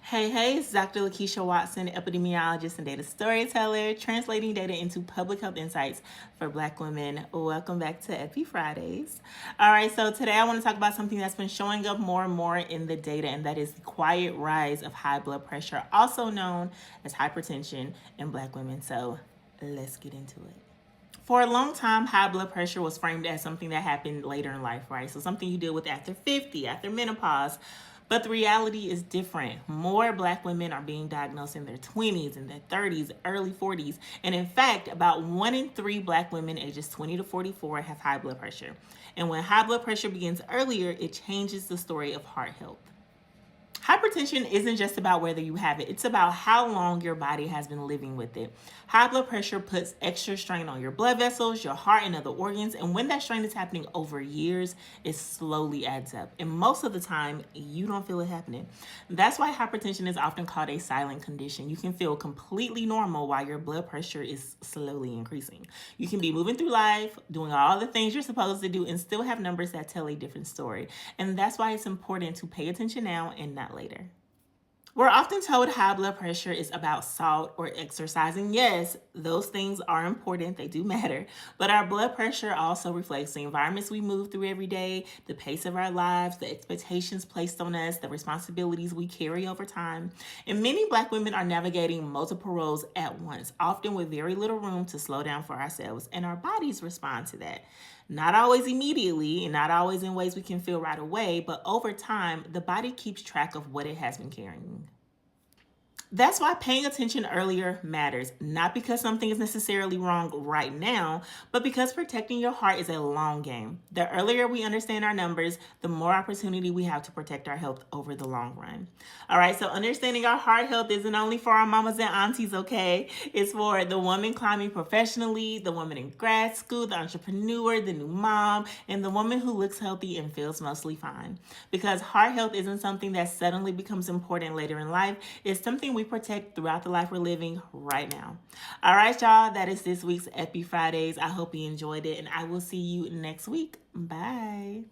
Hey, it's Dr. Lakeisha Watson, epidemiologist and data storyteller, translating data into public health insights for Black women. Welcome back to Epi Fridays. All right, so today I want to talk about something that's been showing up more and more in the data, and that is the quiet rise of high blood pressure, also known as hypertension in Black women. So let's get into it. For a long time, high blood pressure was framed as something that happened later in life, right? So something you deal with after 50, after menopause. But the reality is different. More Black women are being diagnosed in their 20s, in their 30s, early 40s. And in fact, about 1 in 3 Black women ages 20 to 44 have high blood pressure. And when high blood pressure begins earlier, it changes the story of heart health. Hypertension isn't just about whether you have it, it's about how long your body has been living with it. High blood pressure puts extra strain on your blood vessels, your heart, and other organs, and when that strain is happening over years, it slowly adds up. And most of the time, you don't feel it happening. That's why hypertension is often called a silent condition. You can feel completely normal while your blood pressure is slowly increasing. You can be moving through life, doing all the things you're supposed to do, and still have numbers that tell a different story. And that's why it's important to pay attention now and not later. We're often told high blood pressure is about salt or exercising. Yes, those things are important, they do matter. But our blood pressure also reflects the environments we move through every day, the pace of our lives, the expectations placed on us, the responsibilities we carry over time. And many Black women are navigating multiple roles at once, often with very little room to slow down for ourselves, and our bodies respond to that. Not always immediately and not always in ways we can feel right away, but over time, the body keeps track of what it has been carrying. That's why paying attention earlier matters, not because something is necessarily wrong right now, but because protecting your heart is a long game. The earlier we understand our numbers, the more opportunity we have to protect our health over the long run. All right, so understanding our heart health isn't only for our mamas and aunties, okay? It's for the woman climbing professionally, the woman in grad school, the entrepreneur, the new mom, and the woman who looks healthy and feels mostly fine. Because heart health isn't something that suddenly becomes important later in life, it's something we protect throughout the life we're living right now. All right, y'all, that is this week's Epi Fridays. I hope you enjoyed it, and I will see you next week. Bye.